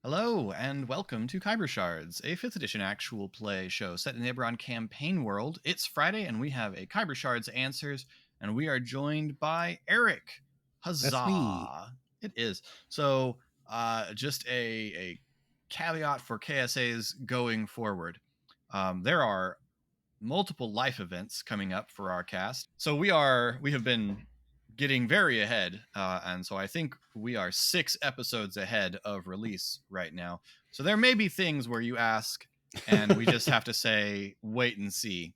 Hello and welcome to Khyber Shards, a 5th edition actual play show set in the Eberron campaign world. It's Friday and we have a Khyber Shards Answers, and we are joined by Eric. That's me. Huzzah! It is. So, just a caveat for KSAs going forward. There are multiple life events coming up for our cast. So we have been getting very ahead, and so I think we are 6 episodes ahead of release right now. So there may be things where you ask and we just have to say wait and see,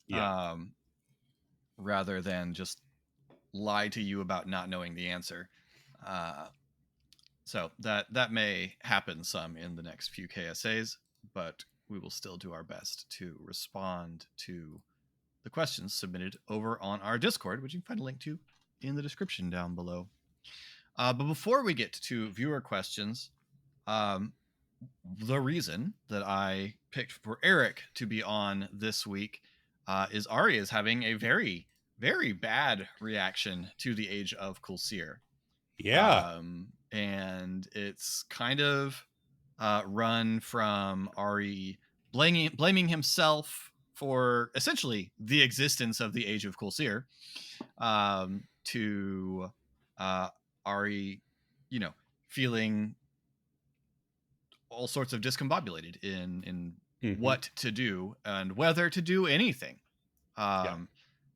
Yeah. rather than just lie to you about not knowing the answer. So that may happen some in the next few KSAs, but we will still do our best to respond to the questions submitted over on our Discord, which you can find a link to in the description down below. But before we get to viewer questions, the reason that I picked for Eric to be on this week is Ari is having a very, very bad reaction to the Age of Kulsir. Yeah. And it's kind of run from Ari blaming himself for essentially the existence of the Age of Kulsir, to Ari, feeling all sorts of discombobulated in what to do and whether to do anything. And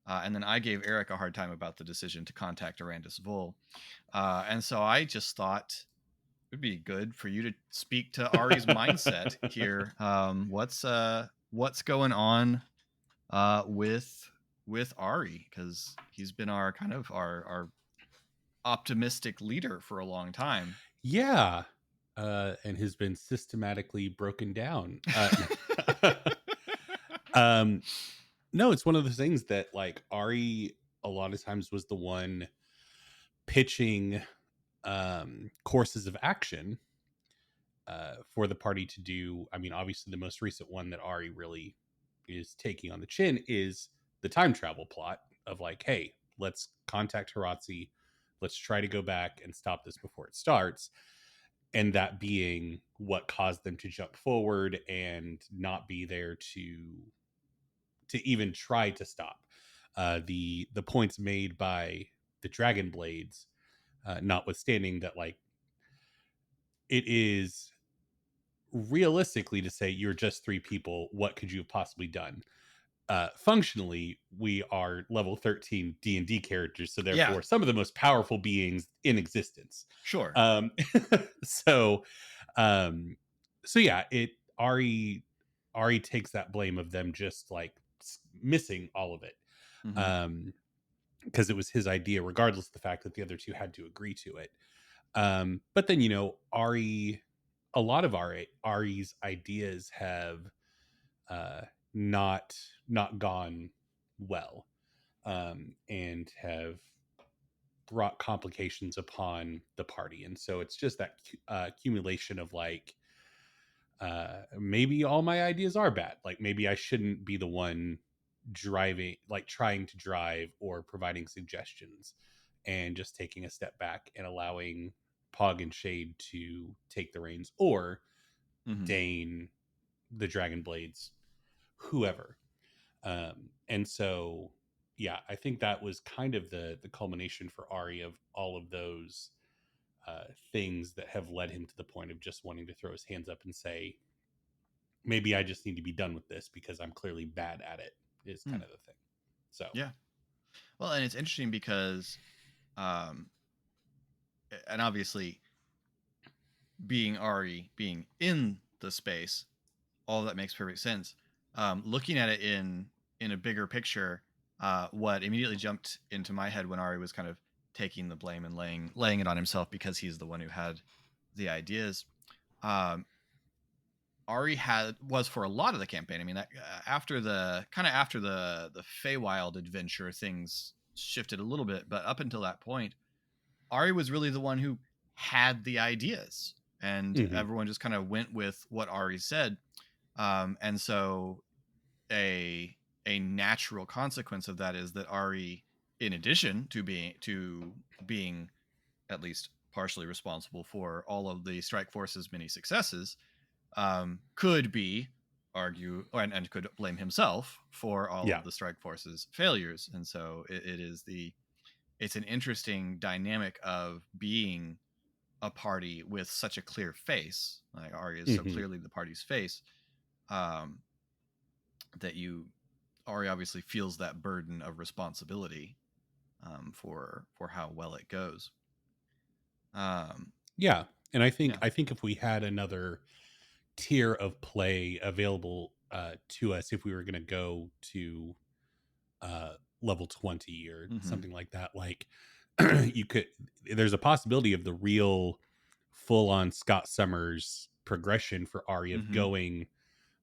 then I gave Eric a hard time about the decision to contact Arandis Vol. And so I just thought it would be good for you to speak to Ari's mindset here. What's going on with Ari? Because he's been our kind of our optimistic leader for a long time. Yeah. And has been systematically broken down. No, it's one of those things that like Ari a lot of times was the one pitching courses of action for the party to do. I mean, obviously the most recent one that Ari really is taking on the chin is the time travel plot of like, hey, let's contact Hiratzi, let's try to go back and stop this before it starts. And that being what caused them to jump forward and not be there to even try to stop. The points made by the Dragon Blades, notwithstanding that, like, it is realistically to say you're just 3 people. What could you have possibly done? Functionally, we are level 13 D&D characters, so therefore some of the most powerful beings in existence. Sure. So yeah, Ari takes that blame of them just like missing all of it. Because it was his idea, regardless of the fact that the other 2 had to agree to it. But then, a lot of Ari's ideas have not gone well, and have brought complications upon the party. And so it's just that accumulation of like, maybe all my ideas are bad. Like maybe I shouldn't be the one driving, like trying to drive or providing suggestions, and just taking a step back and allowing Pog and Shade to take the reins, or Dane, the Dragon Blades, whoever. And so, yeah, I think that was kind of the culmination for Ari of all of those things that have led him to the point of just wanting to throw his hands up and say, maybe I just need to be done with this because I'm clearly bad at it, is kind of the thing. So, yeah. Well, and it's interesting because, and obviously being Ari, being in the space, all that makes perfect sense. Looking at it in a bigger picture, what immediately jumped into my head when Ari was kind of taking the blame and laying it on himself because he's the one who had the ideas. Ari was for a lot of the campaign. I mean, after the Feywild adventure, things shifted a little bit, but up until that point, Ari was really the one who had the ideas, and everyone just kind of went with what Ari said. And so a natural consequence of that is that Ari, in addition to being at least partially responsible for all of the strike force's many successes, could be and could blame himself for all Yeah. of the strike force's failures. And so it's an interesting dynamic of being a party with such a clear face. Like Arya is so Hmm. clearly the party's face, um, that Arya obviously feels that burden of responsibility, for how well it goes. Um, Yeah. And yeah. I think if we had another tier of play available to us, if we were going to go to uh, level 20 or Hmm. something like that, like you could, there's a possibility of the real full on Scott Summers progression for Arya of Hmm. going,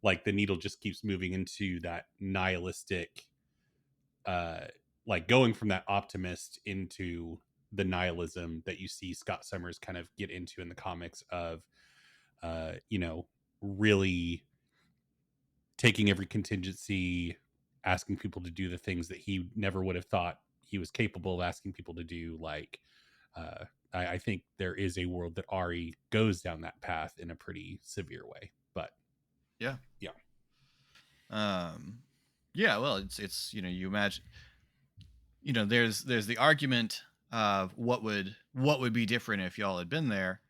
like the needle just keeps moving into that nihilistic, uh, like going from that optimist into the nihilism that you see Scott Summers kind of get into in the comics of, you know, really taking every contingency, asking people to do the things that he never would have thought he was capable of asking people to do. Like, I think there is a world that Ari goes down that path in a pretty severe way. But Yeah. yeah, Um, yeah. Well, it's you imagine, there's the argument of what would be different if y'all had been there.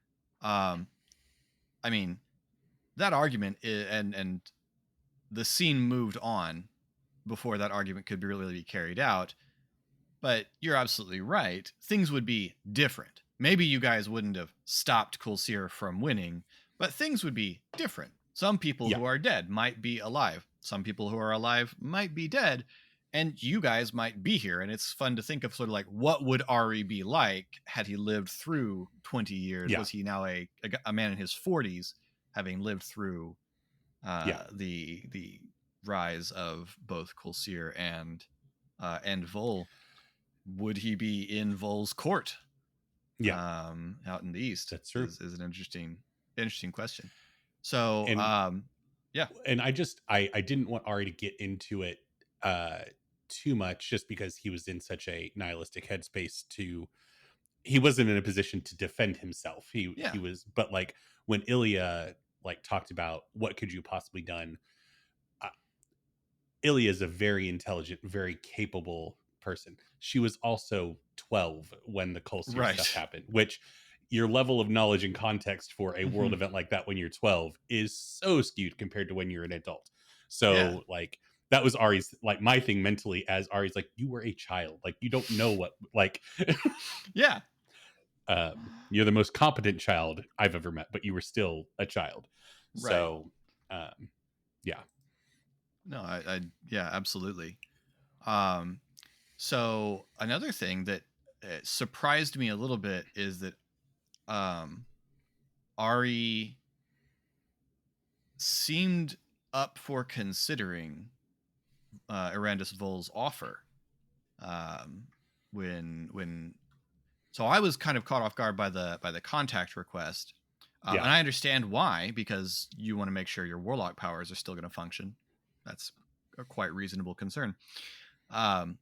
Um, I mean, that argument and the scene moved on before that argument could really be carried out. But you're absolutely right. Things would be different. Maybe you guys wouldn't have stopped Kulsir from winning, but things would be different. Some people yeah, who are dead might be alive. Some people who are alive might be dead. And you guys might be here. And it's fun to think of sort of like, what would Ari be like had he lived through 20 years? yeah, Was he now a man in his 40s, having lived through yeah, the rise of both Kulsir and Vol? Would he be in Vol's court, yeah. out in the east? That's true. Is an interesting question. So, And yeah. I didn't want Ari to get into it uh too much, just because he was in such a nihilistic headspace to, he wasn't in a position to defend himself. He Yeah. was, but like when Ilya like talked about what could you possibly done, uh, Ilya is a very intelligent, very capable person. She was also 12 when the Kolsir stuff Right. happened, which your level of knowledge and context for a world Hmm. event like that when you're 12 is so skewed compared to when you're an adult. Yeah. So like that was Ari's, like my thing mentally, as Ari's like, you were a child, like you don't know what, like Yeah. you're the most competent child I've ever met, but you were still a child. Right. So um yeah. No, yeah, absolutely. Um, so another thing that surprised me a little bit is that um, Ari seemed up for considering Arandis Vol's offer, um, when so I was kind of caught off guard by the contact request, Yeah. and I understand why, because you want to make sure your warlock powers are still going to function. That's a quite reasonable concern. Um,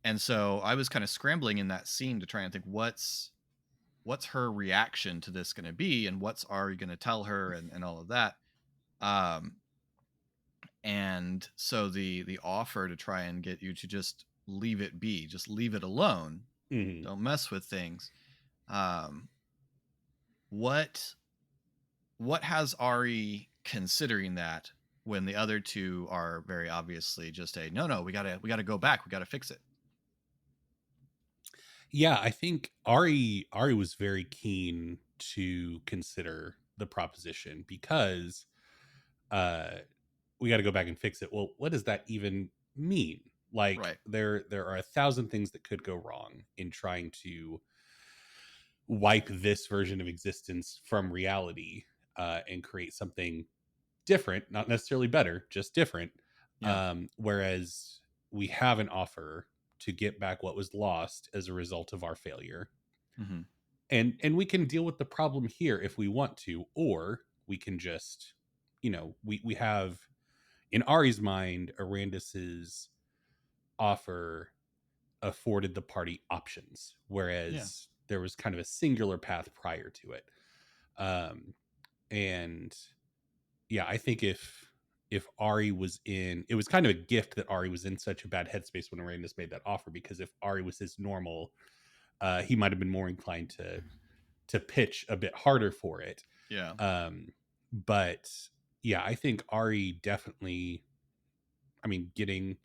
and so I was kind of scrambling in that scene to try and think what's her reaction to this going to be, and what's Ari going to tell her, and all of that. Um, and so the offer to try and get you to just leave it be, just leave it alone, Mhm. don't mess with things. um what what has Ari considering that, when the other two are very obviously just a no, we gotta go back, we gotta fix it? Yeah, I think Ari was very keen to consider the proposition because uh we got to go back and fix it. Well, what does that even mean? Like Right. there are a thousand things that could go wrong in trying to wipe this version of existence from reality, and create something different, not necessarily better, just different. Yeah. Whereas we have an offer to get back what was lost as a result of our failure, Hmm. and we can deal with the problem here if we want to, or we can just, we have in Ari's mind, Arandis's offer afforded the party options, Yeah. whereas there was kind of a singular path prior to it. And yeah, I think if Ari was in, it was kind of a gift that Ari was in such a bad headspace when Arandis made that offer, because if Ari was his normal, he might have been more inclined to pitch a bit harder for it. Yeah. But yeah, I think Ari definitely, I mean, getting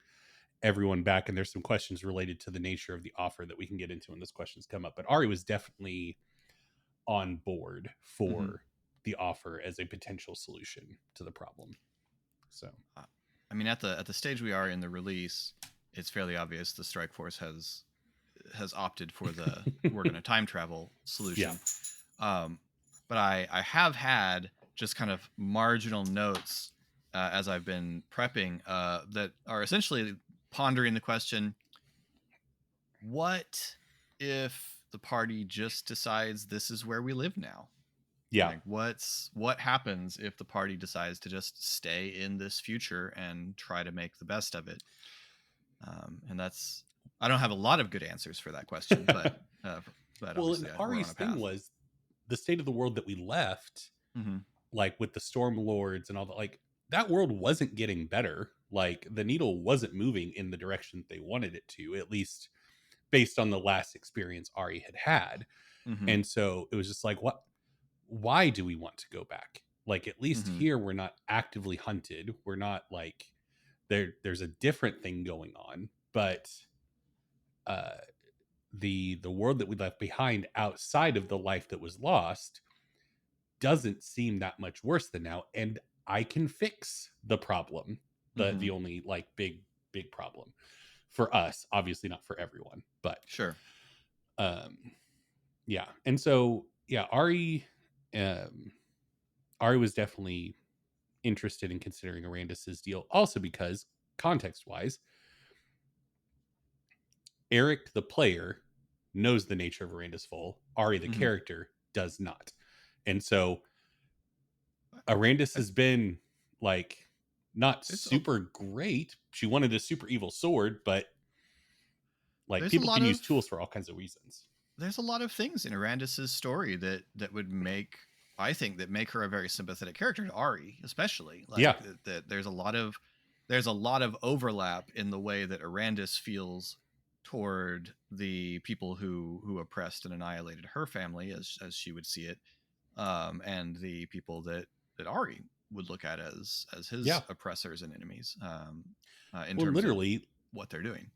everyone back, and there's some questions related to the nature of the offer that we can get into when those questions come up, but Ari was definitely on board for the offer as a potential solution to the problem. So I mean, at the stage we are in the release, it's fairly obvious the Strike Force has opted for the we're going to time travel solution. Yeah. But I have had just kind of marginal notes as I've been prepping that are essentially pondering the question: what if the party just decides this is where we live now? Yeah. Like, what happens if the party decides to just stay in this future and try to make the best of it? And that's, I don't have a lot of good answers for that question, but well, obviously and we're on Ari's a thing path. was the state of the world that we left, like with the Storm Lords and all that, like that world wasn't getting better. Like the needle wasn't moving in the direction they wanted it to, at least based on the last experience Ari had. And so it was just like, why do we want to go back? Like, at least here we're not actively hunted. We're not like there's a different thing going on, but the world that we left behind outside of the life that was lost doesn't seem that much worse than now, and I can fix the problem. The only like big problem for us, obviously not for everyone, but Sure. Yeah. And so yeah, Ari was definitely interested in considering Arandis's deal, also because context wise, Eric the player knows the nature of Arandis Foal. Ari the character does not. And so Arandis has been like not super great. She wanted a super evil sword, but like people can use tools for all kinds of reasons. There's a lot of things in Arandis's story that would make, I think, that make her a very sympathetic character to Ari, especially. Like, yeah. That there's a lot of overlap in the way that Arandis feels toward the people who oppressed and annihilated her family, as she would see it, and the people that Ari would look at as his oppressors and enemies. In terms literally, of what they're doing.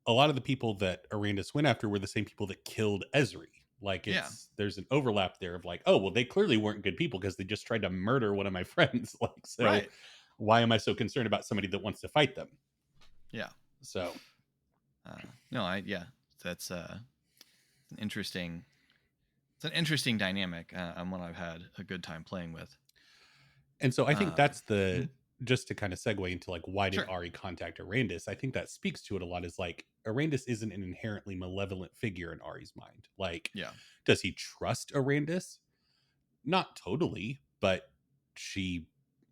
A lot of the people that Arandis went after were the same people that killed Ezri. Like, there's an overlap there of like, oh, well, they clearly weren't good people because they just tried to murder one of my friends. Like, so why am I so concerned about somebody that wants to fight them? Yeah. So, that's an interesting dynamic, and one I've had a good time playing with. And so I think that's just to kind of segue into like, why did Ari contact Arandis? I think that speaks to it a lot, is like, Arandis isn't an inherently malevolent figure in Ari's mind. Like, does he trust Arandis? Not totally, but she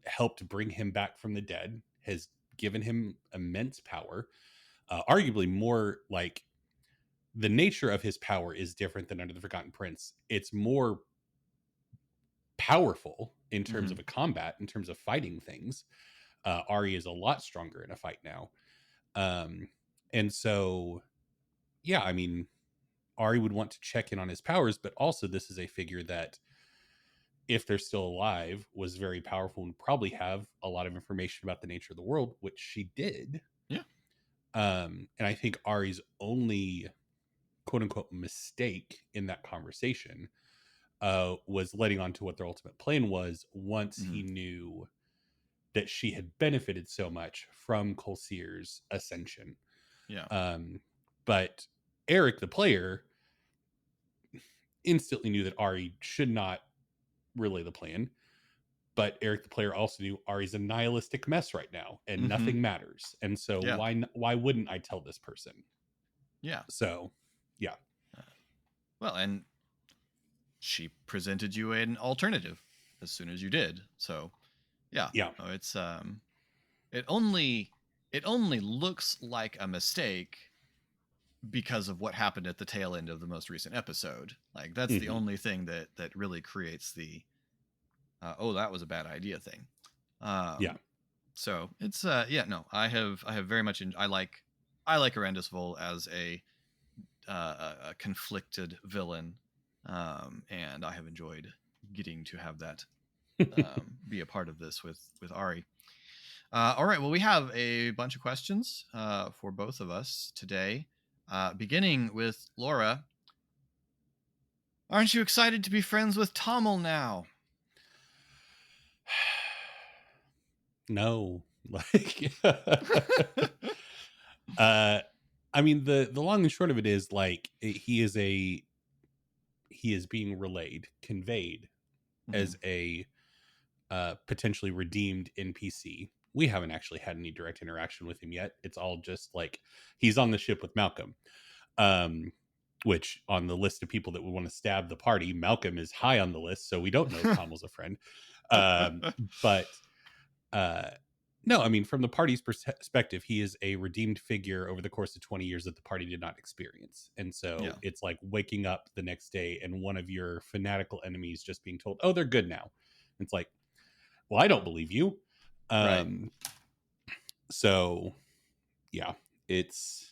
helped bring him back from the dead, has given him immense power. Arguably more, like, the nature of his power is different than under the Forgotten Prince. It's more powerful in terms of a combat, in terms of fighting things. Ari is a lot stronger in a fight now. And so, yeah, I mean, Ari would want to check in on his powers, but also this is a figure that, if they're still alive, was very powerful and probably have a lot of information about the nature of the world, which she did. Yeah. And I think Ari's only quote unquote mistake in that conversation was letting on to what their ultimate plan was once he knew that she had benefited so much from Colseer's ascension. Yeah. But Eric, the player, instantly knew that Ari should not relay the plan. But Eric, the player, also knew Ari's a nihilistic mess right now, and nothing matters. And so why wouldn't I tell this person? Yeah. So, yeah. Well, and she presented you an alternative as soon as you did. So, yeah. No, it's it only looks like a mistake because of what happened at the tail end of the most recent episode. Like that's the Hmm. only thing that really creates the oh, that was a bad idea thing. Yeah. So it's yeah, no, I have very much I like Horrendous Vol as a conflicted villain, and I have enjoyed getting to have that be a part of this with Ari. All right, well, we have a bunch of questions for both of us today, beginning with Laura. Aren't you excited to be friends with Tommel now? No, like, uh, I mean, the long and short of it is like he is being conveyed Hmm. as a potentially redeemed NPC. We haven't actually had any direct interaction with him yet. It's all just like he's on the ship with Malcolm. Um, which on the list of people that would want to stab the party, Malcolm is high on the list, so we don't know if Tommel's a friend. Um, but uh, no, I mean, from the party's perspective, he is a redeemed figure over the course of 20 years that the party did not experience. And Yeah, so it's like waking up the next day and one of your fanatical enemies just being told, oh, they're good now. It's like, well, I don't believe you. right. Um, so yeah, it's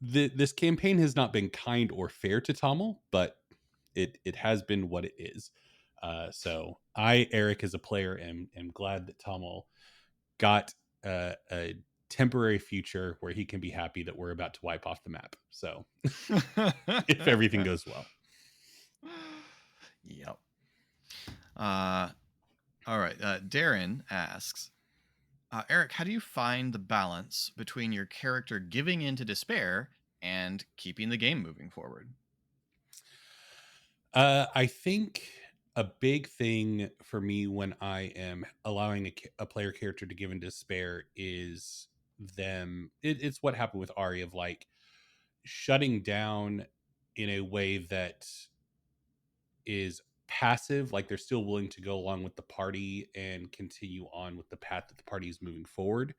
this campaign has not been kind or fair to Tommel, but it has been what it is. So I, Eric, as a player, am glad that Tommel got a temporary future where he can be happy that we're about to wipe off the map. So if everything goes well. Yep. Uh, all right. Darren asks, Eric, how do you find the balance between your character giving in to despair and keeping the game moving forward? I think a big thing for me when I am allowing a player character to give in despair is it's what happened with Ari of like shutting down in a way that is passive, like they're still willing to go along with the party and continue on with the path that the party is moving forward.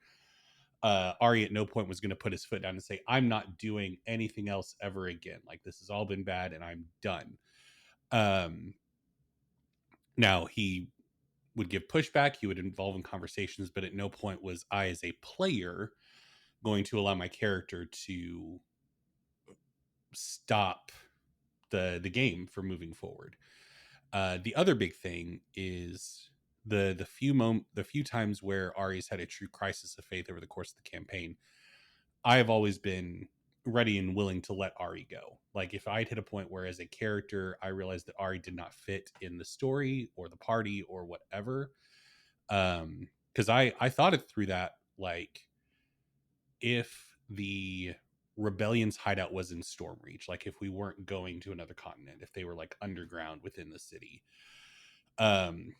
Ari at no point was going to put his foot down and say, I'm not doing anything else ever again. Like this has all been bad and I'm done. Um, Now he would give pushback, he would involve in conversations, but at no point was I as a player going to allow my character to stop the game from moving forward. The other big thing is the few times where Ari's had a true crisis of faith over the course of the campaign. I have always been ready and willing to let Ari go. Like if I'd hit a point where as a character I realized that Ari did not fit in the story or the party or whatever, because I thought it through that, like if the rebellion's hideout was in Stormreach, like if we weren't going to another continent, if they were like underground within the city, um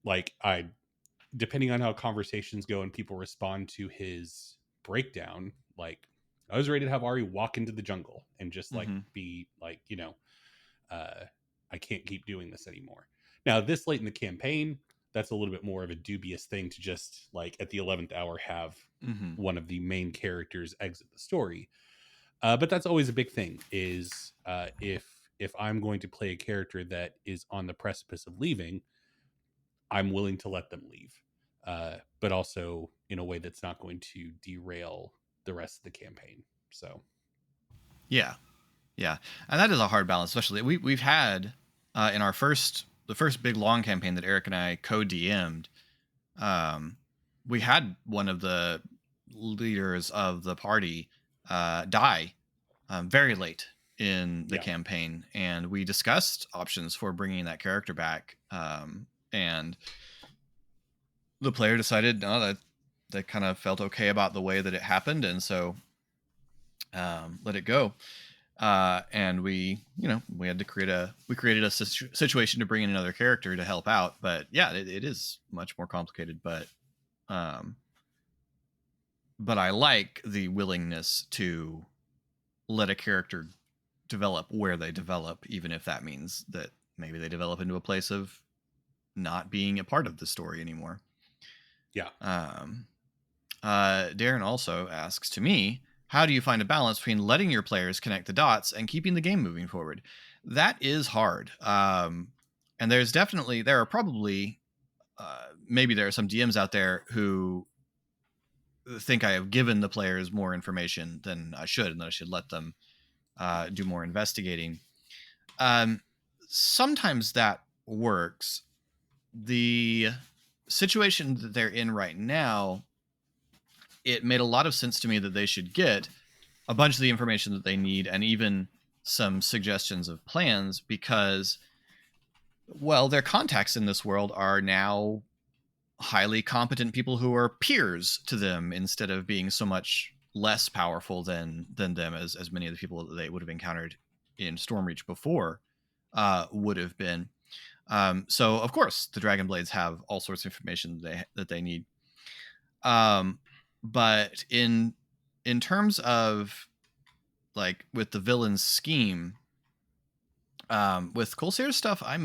like I depending on how conversations go and people respond to his breakdown, like I was ready to have Ari walk into the jungle and just like Mm-hmm. be like, uh, I can't keep doing this anymore. Now, this late in the campaign, that's a little bit more of a dubious thing to just like at the 11th hour have Mm-hmm. one of the main characters exit the story. But that's always a big thing is if I'm going to play a character that is on the precipice of leaving, I'm willing to let them leave, but also in a way that's not going to derail the rest of the campaign. So, Yeah, yeah, and that is a hard balance. Especially we've had in our the first big long campaign that Eric and I co-DM'd. Um, we had one of the leaders of the party die very late in the yeah, campaign, and we discussed options for bringing that character back. And the player decided no, that they kind of felt okay about the way that it happened, and so let it go. And we had to created a situation to bring in another character to help out. But yeah, it is much more complicated. Um, but I like the willingness to let a character develop where they develop, even if that means that maybe they develop into a place of not being a part of the story anymore. yeah. Um, Darren also asks to me, how do you find a balance between letting your players connect the dots and keeping the game moving forward? That is hard. And there are probably, maybe there are some DMs out there who think I have given the players more information than I should, and that I should let them do more investigating. Um, Sometimes that works. The situation that they're in right now, it made a lot of sense to me that they should get a bunch of the information that they need and even some suggestions of plans because, well, their contacts in this world are now highly competent people who are peers to them instead of being so much less powerful than them as many of the people that they would have encountered in Stormreach before would have been. So of course the Dragon Blades have all sorts of information that they need. Um, but in terms of like with the villain's scheme, with Colseer's stuff, I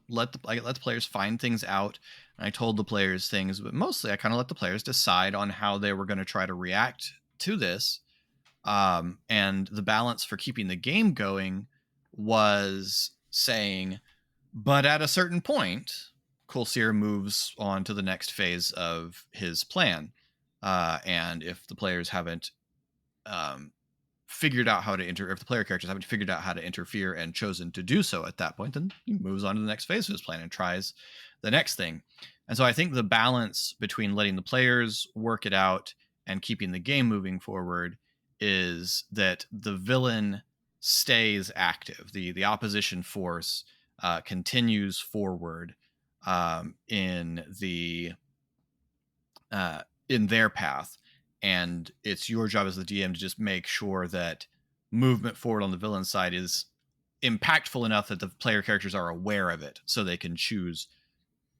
let the players find things out. And I told the players things, but mostly I kind of let the players decide on how they were going to try to react to this. And the balance for keeping the game going was saying, but at a certain point, Colseer moves on to the next phase of his plan. And if the players haven't um, figured out how to if the player characters haven't figured out how to interfere and chosen to do so at that point, then he moves on to the next phase of his plan and tries the next thing. And so I think the balance between letting the players work it out and keeping the game moving forward is that the villain stays active. The opposition force continues forward in their path, and it's your job as the DM to just make sure that movement forward on the villain side is impactful enough that the player characters are aware of it so they can choose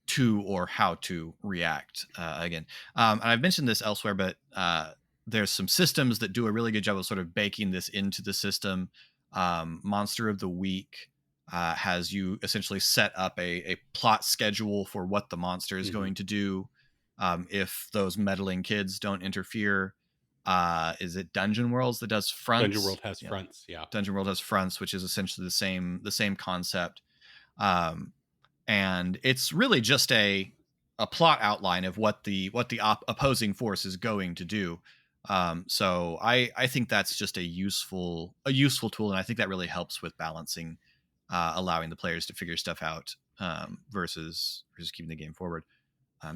to or how to react again. And I've mentioned this elsewhere, but there's some systems that do a really good job of sort of baking this into the system. Monster of the Week has you essentially set up a plot schedule for what the monster is going to do if those meddling kids don't interfere. Is it Dungeon Worlds that does fronts? Dungeon World has fronts, yeah. Dungeon World has fronts, which is essentially the same concept. Um, and it's really just a plot outline of what the opposing force is going to do. So I think that's just a useful tool, and I think that really helps with balancing, allowing the players to figure stuff out versus keeping the game forward.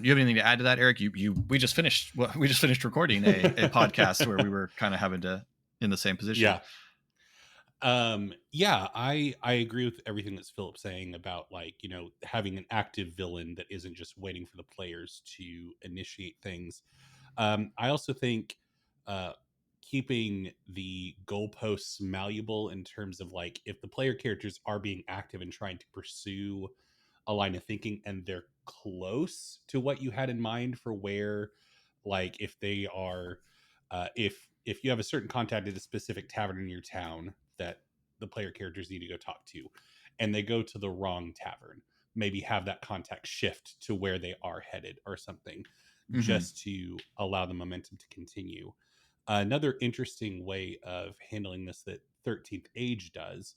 You have anything to add to that, Eric? We just finished recording a podcast where we were kind of having to in the same position. Yeah. I agree with everything that's Philip saying about, like, having an active villain that isn't just waiting for the players to initiate things. I also think keeping the goalposts malleable in terms of, like, if the player characters are being active and trying to pursue a line of thinking and they're close to what you had in mind for where, like, if they are if you have a certain contact at a specific tavern in your town that the player characters need to go talk to, and they go to the wrong tavern, maybe have that contact shift to where they are headed or something, just to allow the momentum to continue. Another interesting way of handling this that 13th Age does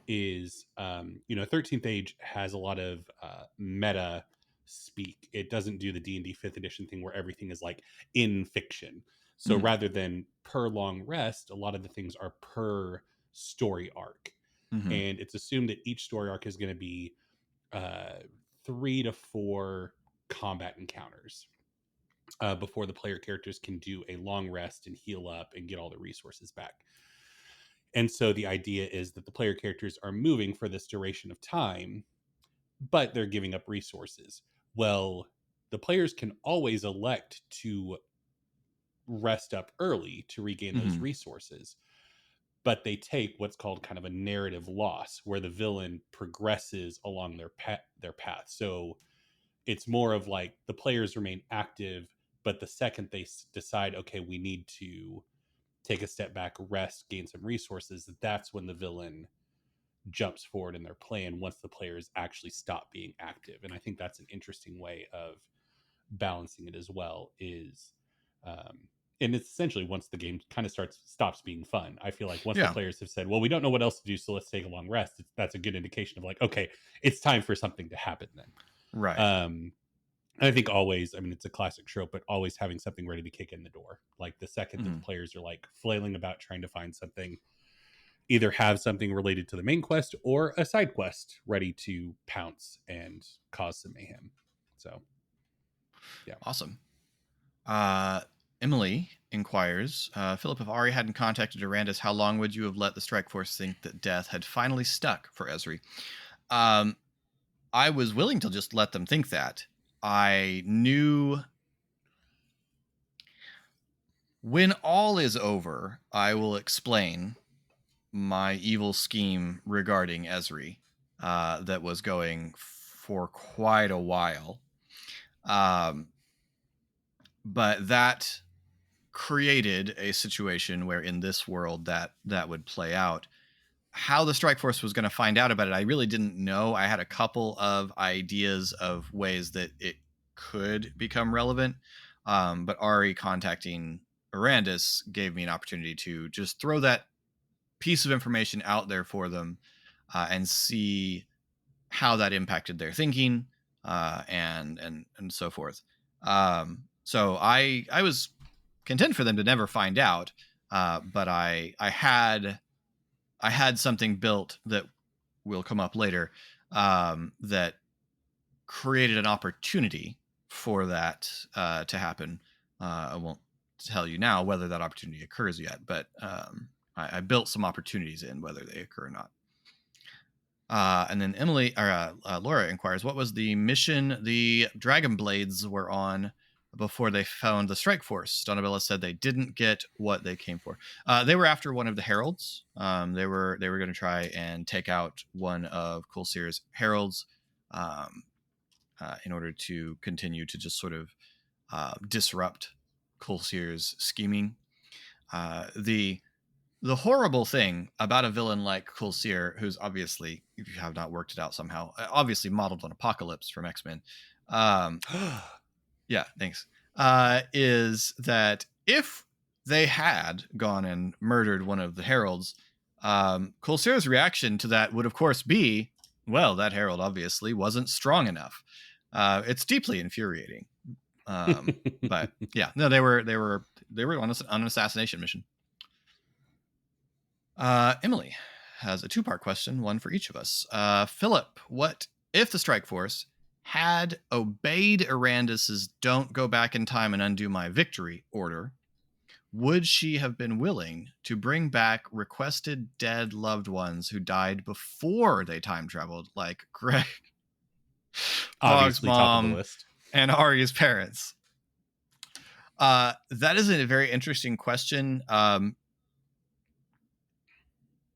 is 13th Age has a lot of meta speak. It doesn't do the D&D 5th edition thing where everything is like in fiction. So rather than per long rest, a lot of the things are per story arc. And it's assumed that each story arc is going to be 3 to 4 combat encounters before the player characters can do a long rest and heal up and get all the resources back. And so the idea is that the player characters are moving for this duration of time, but they're giving up resources. Well, the players can always elect to rest up early to regain those resources, but they take what's called kind of a narrative loss, where the villain progresses along their path. So it's more of like the players remain active, but the second they decide, okay, we need to take a step back, rest, gain some resources, that's when the villain jumps forward in their plan once the players actually stop being active. And I think that's an interesting way of balancing it as well, is and it's essentially once the game kind of stops being fun. I feel like once the Yeah. players have said, well, we don't know what else to do, so let's take a long rest, that's a good indication of like, okay, it's time for something to happen then. Right. um I think always, I mean, it's a classic trope, but always having something ready to kick in the door. Like the second that the Mhm. players are like flailing about trying to find something, either have something related to the main quest or a side quest ready to pounce and cause some mayhem. So, yeah. Awesome. Uh, Emily inquires, Philip, if Ari hadn't contacted Arandis, how long would you have let the strike force think that death had finally stuck for Ezri? Um, I was willing to just let them think that. I knew when all is over, I will explain my evil scheme regarding Ezri that was going for quite a while. But that created a situation where in this world that would play out. How the strike force was going to find out about it, I really didn't know. I had a couple of ideas of ways that it could become relevant, but Ari contacting Arandis gave me an opportunity to just throw that piece of information out there for them and see how that impacted their thinking and so forth. So I was content for them to never find out, but I had something built that will come up later that created an opportunity for that to happen. I won't tell you now whether that opportunity occurs yet, but I built some opportunities in whether they occur or not. And then Laura inquires, what was the mission the Dragon Blades were on before they found the Strike Force? Donabella said they didn't get what they came for. They were after one of the heralds. They were going to try and take out one of Kulsir's heralds in order to continue to just sort of disrupt Kulsir's scheming. The horrible thing about a villain like Kulsir, who's obviously, if you have not worked it out somehow, obviously modeled on Apocalypse from X-Men. Yeah, thanks. Is that if they had gone and murdered one of the heralds, Kulsir's reaction to that would, of course, be, well, that herald obviously wasn't strong enough. It's deeply infuriating. But yeah, no, they were on an assassination mission. Emily has a two-part question, one for each of us. Philip, what if the Strike Force had obeyed Arandis's "Don't go back in time and undo my victory" order? Would she have been willing to bring back requested dead loved ones who died before they time traveled, like Greg, Bog's Obviously, top of the mom, list. and Arya's parents? That is a very interesting question.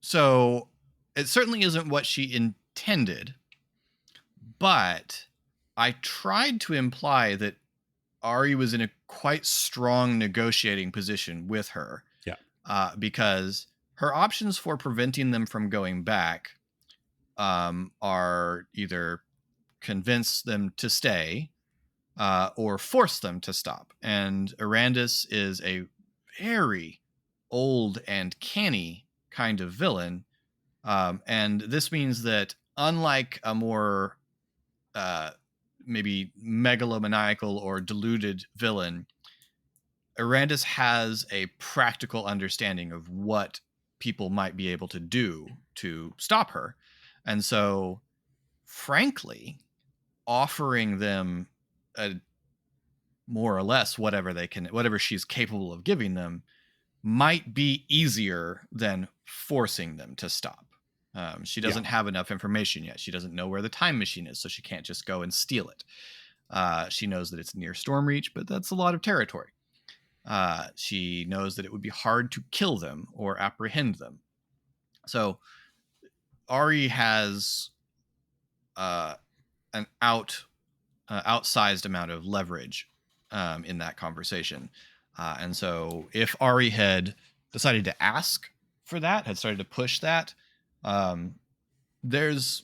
So it certainly isn't what she intended, but I tried to imply that Ari was in a quite strong negotiating position with her. Yeah. Because her options for preventing them from going back are either convince them to stay or force them to stop. And Arandis is a very old and canny kind of villain. And this means that unlike a more maybe megalomaniacal or deluded villain, Arandis has a practical understanding of what people might be able to do to stop her. And so, frankly, offering them a more or less whatever she's capable of giving them might be easier than forcing them to stop. She doesn't have enough information yet. She doesn't know where the time machine is, so she can't just go and steal it. She knows that it's near Stormreach, but that's a lot of territory. She knows that it would be hard to kill them or apprehend them. So Ari has an outsized amount of leverage in that conversation. And so if Ari had decided to ask for that, had started to push that, there's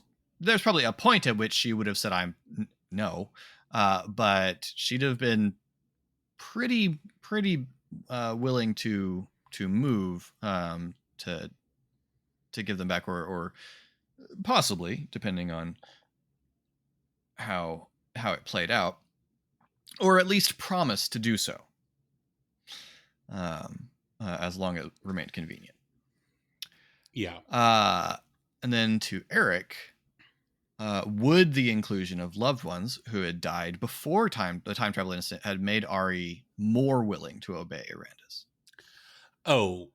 probably a point at which she would have said, no. But she'd have been pretty willing to move to give them back, or possibly, depending on how it played out, or at least promise to do so, as long as it remained convenient. Yeah. And then to Eric, would the inclusion of loved ones who had died before the time travel incident had made Ari more willing to obey Arandis? Oh,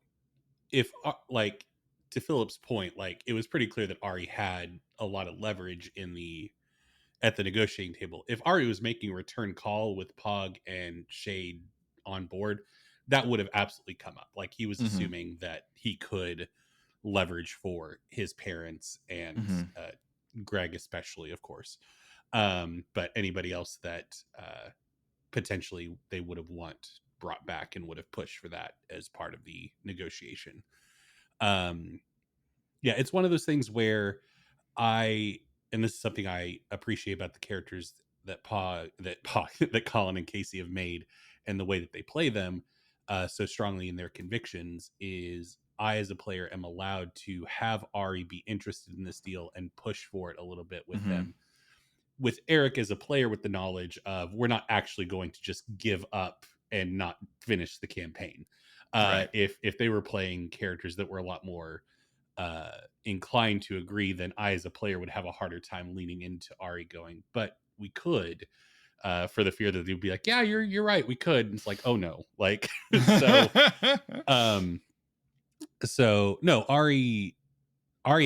if like, to Philip's point, like, it was pretty clear that Ari had a lot of leverage at the negotiating table. If Ari was making a return call with Pog and Shade on board, that would have absolutely come up. Like, he was assuming that he could leverage for his parents and Greg, especially, of course. But anybody else that potentially they would have brought back and would have pushed for that as part of the negotiation. Yeah, it's one of those things where and this is something I appreciate about the characters that that Colin and Casey have made, and the way that they play them so strongly in their convictions, is I, as a player, am allowed to have Ari be interested in this deal and push for it a little bit with them. With Eric as a player, with the knowledge of we're not actually going to just give up and not finish the campaign. Right. If they were playing characters that were a lot more inclined to agree, then I, as a player, would have a harder time leaning into Ari going, but we could, for the fear that they'd be like, yeah, you're right, we could. And it's like, oh no, like, so no, Ari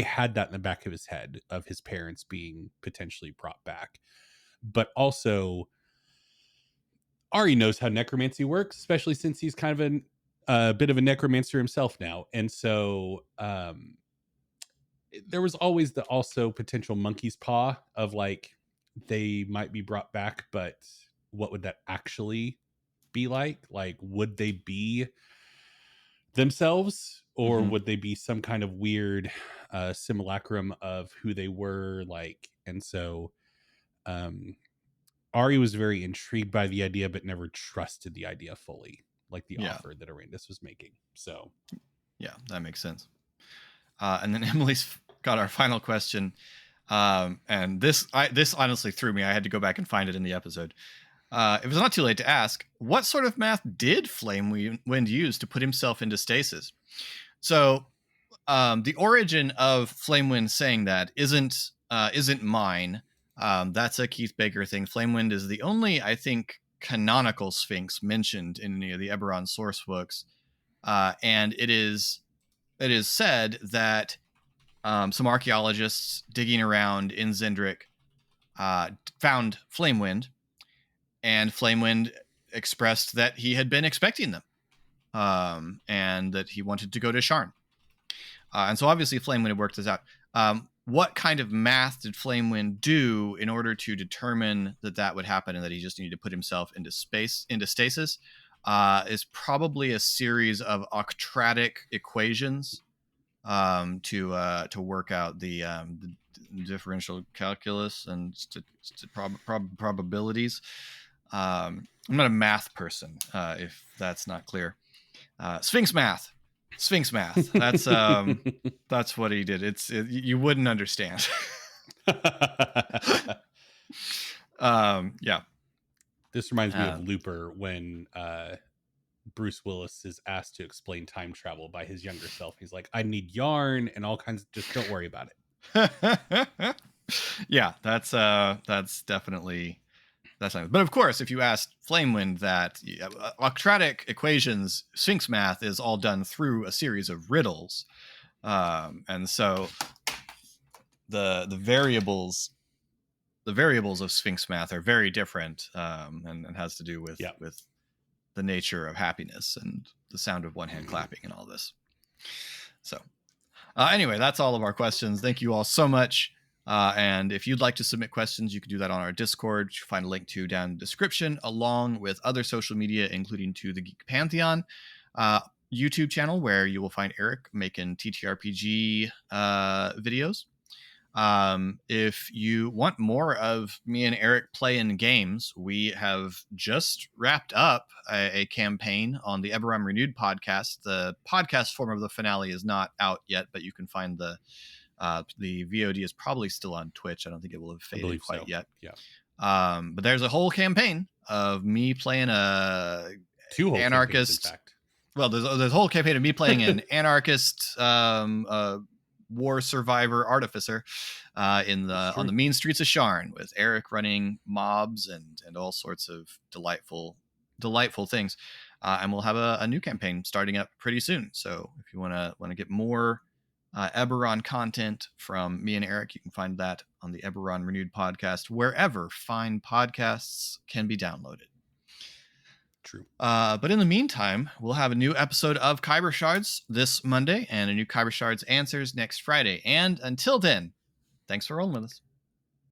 had that in the back of his head of his parents being potentially brought back, but also Ari knows how necromancy works, especially since he's kind of a bit of a necromancer himself now. And so there was always the also potential monkey's paw of like, they might be brought back, but what would that actually be like? Like, would they be themselves, or would they be some kind of weird simulacrum of who they were? Like, and so Ari was very intrigued by the idea, but never trusted the idea fully, like the offer that Arandis was making. So yeah, that makes sense. And then Emily's got our final question. And this honestly threw me. I had to go back and find it in the episode. It was not too late to ask, what sort of math did Flamewind use to put himself into stasis? So the origin of Flamewind saying that isn't mine. That's a Keith Baker thing. Flamewind is the only, I think, canonical Sphinx mentioned in any of the Eberron source books. And it is said that some archaeologists digging around in Zendrik found Flamewind, and Flamewind expressed that he had been expecting them, and that he wanted to go to Sharn. And so obviously Flamewind had worked this out. What kind of math did Flamewind do in order to determine that would happen, and that he just needed to put himself into stasis? Is probably a series of octratic equations to work out the differential calculus and probabilities. I'm not a math person, if that's not clear. Sphinx math. That's what he did. You wouldn't understand. Yeah. This reminds me of Looper, when Bruce Willis is asked to explain time travel by his younger self. He's like, I need yarn and all kinds of, just don't worry about it. Yeah, that's definitely, that's not. But of course, if you asked Flamewind that, octratic equations, Sphinx math is all done through a series of riddles. And so the variables of Sphinx math are very different, and has to do with the nature of happiness and the sound of one hand clapping and all this. So anyway, that's all of our questions. Thank you all so much. And if you'd like to submit questions, you can do that on our Discord, which you find a link to down in the description, along with other social media, including to the Geek Pantheon YouTube channel, where you will find Eric making TTRPG videos. If you want more of me and Eric playing games, we have just wrapped up a campaign on the Eberron Renewed podcast. The podcast form of the finale is not out yet, but you can find the VOD is probably still on Twitch. I don't think it will have faded quite yet. Yeah. But there's a whole campaign of me playing a two whole anarchist. In fact. Well, there's a whole campaign of me playing an anarchist war survivor artificer on the mean streets of Sharn, with Eric running mobs and all sorts of delightful things. And we'll have a new campaign starting up pretty soon. So if you want to get more Eberron content from me and Eric, you can find that on the Eberron Renewed podcast, wherever fine podcasts can be downloaded. True. But in the meantime, we'll have a new episode of Khyber Shards this Monday and a new Khyber Shards Answers next Friday. And until then, thanks for rolling with us.